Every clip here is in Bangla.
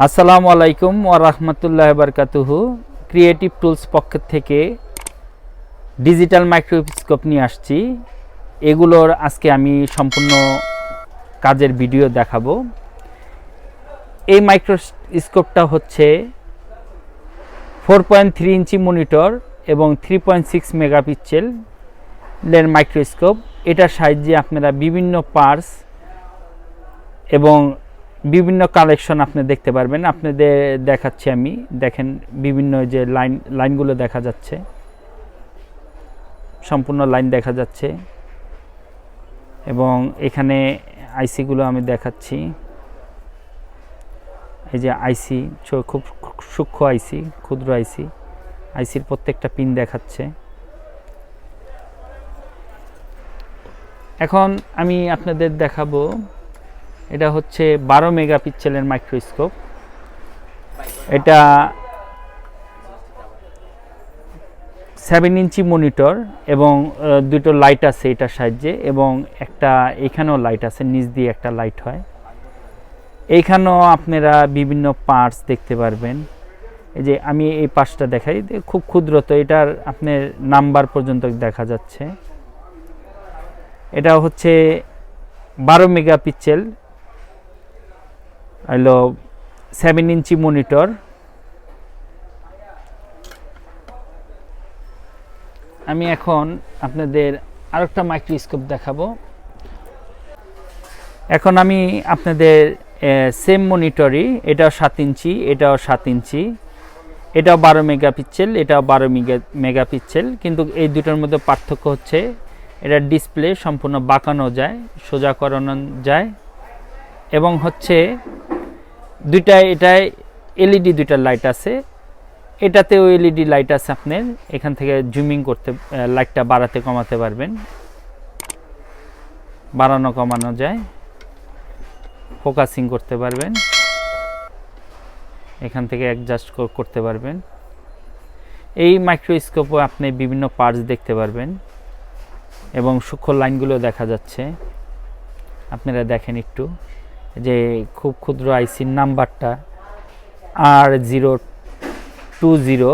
আসসালামু আলাইকুম ওয়া রাহমাতুল্লাহি ওয়া বারাকাতুহু। ক্রিয়েটিভ টুলস পক্ষ থেকে ডিজিটাল মাইক্রোস্কোপ নিয়ে আসছি। এগুলোর আজকে আমি সম্পূর্ণ কাজের ভিডিও দেখাবো। এই মাইক্রোস্কোপটা হচ্ছে 4.3 ইঞ্চি মনিটর এবং 3.6 মেগাপিক্সেলের মাইক্রোস্কোপ। এটার সাহায্যে আপনারা বিভিন্ন পার্টস এবং বিভিন্ন কালেকশন আপনি দেখতে পারবেন। আপনাদের দেখাচ্ছি আমি, দেখেন বিভিন্ন যে লাইনগুলো দেখা যাচ্ছে, সম্পূর্ণ লাইন দেখা যাচ্ছে এবং এখানে আইসিগুলো আমি দেখাচ্ছি। এই যে আইসি, খুব সূক্ষ্ম আইসি, ক্ষুদ্র আইসির প্রত্যেকটা পিন দেখাচ্ছে। এখন আমি আপনাদের দেখাবো, এটা হচ্ছে 12 মেগাপিক্সেলের মাইক্রোস্কোপ। এটা 7 ইঞ্চি মনিটর এবং দুটো লাইট আছে এটার সাহায্যে, এবং একটা এখানেও লাইট আছে, নিচ দিয়ে একটা লাইট হয়। এইখানেও আপনারা বিভিন্ন পার্টস দেখতে পারবেন। এই যে আমি এই পার্টসটা দেখাই, খুব ক্ষুদ্র, তো এটার আপনার নাম্বার পর্যন্ত দেখা যাচ্ছে। এটা হচ্ছে 12 মেগাপিক্সেল হলো 7 ইঞ্চি মনিটর। আমি এখন আপনাদের আরেকটা মাইক্রোস্কোপ দেখাবো। এখন আমি আপনাদের সেম মনিটরই, এটাও 7 ইঞ্চি, এটাও 7 ইঞ্চি, এটাও 12 মেগাপিক্সেল, এটাও 12 মেগাপিক্সেল, কিন্তু এই দুটোর মধ্যে পার্থক্য হচ্ছে এটার ডিসপ্লে সম্পূর্ণ বাঁকানো যায়, সোজা করানো যায়, এবং হচ্ছে এটায় এলইডি দুইটা লাইট আছে, এটাতেও এলইডি লাইট আছে। আপনার এখান থেকে জুমিং করতে, লাইটটা বাড়াতে কমাতে পারবেন, বাড়ানো কমানো যায়, ফোকাসিং করতে পারবেন, এখান থেকে অ্যাডজাস্ট করতে পারবেন। এই মাইক্রোস্কোপে আপনি বিভিন্ন পার্টস দেখতে পারবেন এবং সূক্ষ্ম লাইনগুলো দেখা যাচ্ছে। আপনারা দেখেন একটু, যে খুব ক্ষুদ্র আইসির নাম্বারটা R020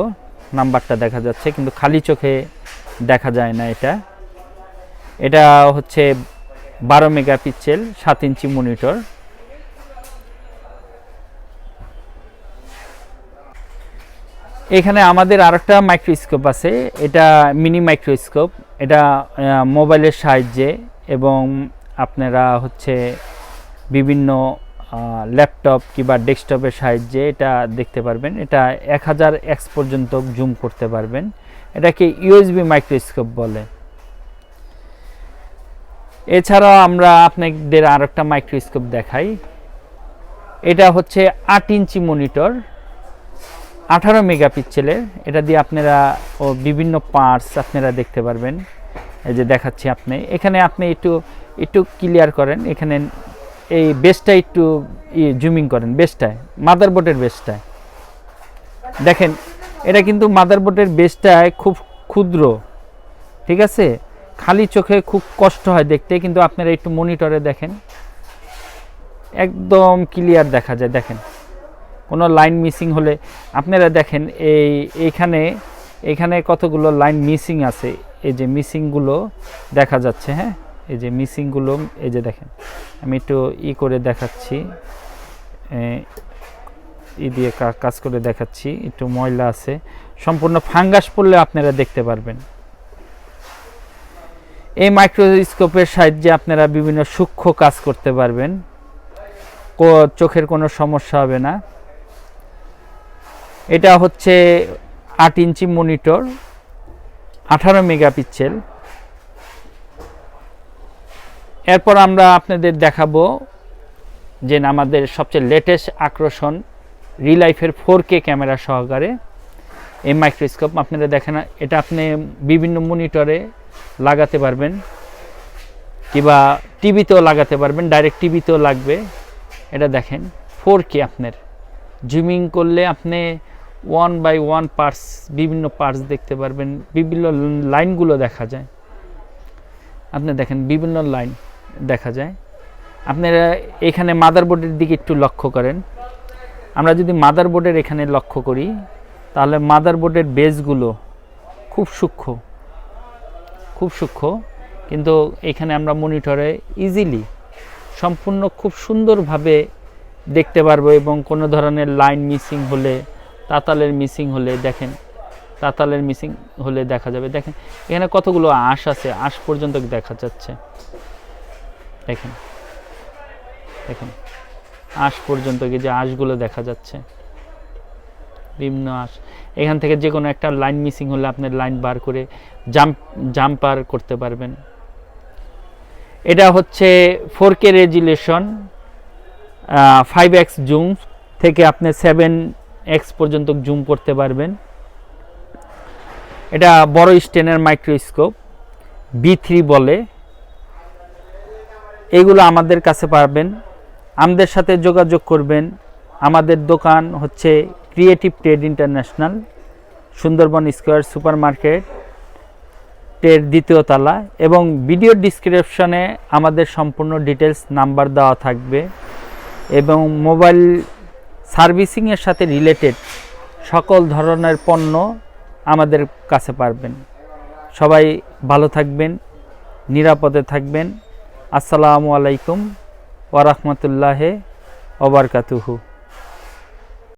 নাম্বারটা দেখা যাচ্ছে, কিন্তু খালি চোখে দেখা যায় না। এটা হচ্ছে 12 মেগাপিক্সেল 7 ইঞ্চি মনিটর। এখানে আমাদের আরেকটা মাইক্রোস্কোপ আছে, এটা মিনি মাইক্রোস্কোপ। এটা মোবাইলের সাহায্যে এবং আপনারা হচ্ছে বিভিন্ন ল্যাপটপ কিংবা ডেস্কটপের সাহায্যে এটা দেখতে পারবেন। এটা 1000x পর্যন্ত জুম করতে পারবেন। এটাকে ইউএসবি মাইক্রোস্কোপ বলে। এছাড়াও আমরা আপনাদের আরেকটা মাইক্রোস্কোপ দেখাই। এটা হচ্ছে 8 ইঞ্চি মনিটর, 18 মেগাপিক্সেলের। এটা দিয়ে আপনারা বিভিন্ন পার্টস আপনারা দেখতে পারবেন। এই যে দেখাচ্ছি, এখানে আপনি একটু ক্লিয়ার করেন, এখানে এই বেসটা একটু জুমিং করেন, বেসটায়, মাদারবোর্ডের বেসটায় দেখেন। এটা কিন্তু মাদারবোর্ডের বেসটায় খুব ক্ষুদ্র, ঠিক আছে, খালি চোখে খুব কষ্ট হয় দেখতে, কিন্তু আপনারা একটু মনিটরে দেখেন, একদম ক্লিয়ার দেখা যায়। দেখেন, কোনো লাইন মিসিং হলে আপনারা দেখেন, এইখানে কতগুলো লাইন মিসিং আছে, এই যে মিসিংগুলো দেখা যাচ্ছে। হ্যাঁ, এই যে মিসিংগুলো, এই যে দেখেন, আমি একটু করে দেখাচ্ছি, দিয়ে কাজ করে দেখাচ্ছি। একটু ময়লা আছে, সম্পূর্ণ ফাঙ্গাস পড়লে আপনারা দেখতে পারবেন। এই মাইক্রোস্কোপের সাহায্যে আপনারা বিভিন্ন সূক্ষ্ম কাজ করতে পারবেন, চোখের কোনো সমস্যা হবে না। এটা হচ্ছে 8 ইঞ্চি মনিটর, 18 মেগাপিক্সেল। এরপর আমরা আপনাদের দেখাবো যে আমাদের সবচেয়ে লেটেস্ট আকর্ষণ, রিলাইফের 4K ক্যামেরা সহকারে এই মাইক্রোস্কোপ। আপনারা দেখেন, এটা আপনি বিভিন্ন মনিটরে লাগাতে পারবেন কিংবা টিভিতেও লাগাতে পারবেন, ডাইরেক্ট টিভিতেও লাগবে। এটা দেখেন 4K, আপনার জুমিং করলে আপনি 1/1 পার্টস, বিভিন্ন পার্টস দেখতে পারবেন, বিভিন্ন লাইনগুলো দেখা যায়। আপনি দেখেন, বিভিন্ন লাইন দেখা যায়। আপনারা এখানে মাদারবোর্ডের দিকে একটু লক্ষ্য করেন, আমরা যদি মাদারবোর্ডের এখানে লক্ষ্য করি তাহলে মাদারবোর্ডের বেসগুলো খুব সূক্ষ্ম, কিন্তু এখানে আমরা মনিটরে ইজিলি সম্পূর্ণ খুব সুন্দরভাবে দেখতে পারবো, এবং কোনো ধরনের লাইন মিসিং হলে, তাতালের মিসিং হলে, দেখেন তাতালের মিসিং হলে দেখা যাবে। দেখেন এখানে কতগুলো আঁশ আছে, আঁশ পর্যন্ত দেখা যাচ্ছে। দেখেন আঁশ পর্যন্ত যে আঁশগুলো দেখা যাচ্ছে, বিভিন্ন আঁশ। এখান থেকে যে কোনো একটা লাইন মিসিং হলে আপনি লাইন বার করে জাম্পার করতে পারবেন। এটা হচ্ছে 4K রেজুলেশন, 5x জুম থেকে আপনি 7x পর্যন্ত জুম করতে পারবেন। এটা বড় স্টেনের মাইক্রোস্কোপ, B3 বলে। এগুলো আমাদের কাছে পাবেন। আমাদের সাথে যোগাযোগ করবেন। আমাদের দোকান হচ্ছে creative trade international, Sundarban square super মার্কেটের 2য় তলা, এবং ভিডিও ডিসক্রিপশনে আমাদের সম্পূর্ণ ডিটেলস নাম্বার দেওয়া থাকবে, এবং মোবাইল সার্ভিসিংয়ের সাথে রিলেটেড সকল ধরনের পণ্য আমাদের কাছে পাবেন। সবাই ভালো থাকবেন, নিরাপদে থাকবেন। আসসালামু আলাইকুম ওয়া রাহমাতুল্লাহি ওয়া বারাকাতুহু।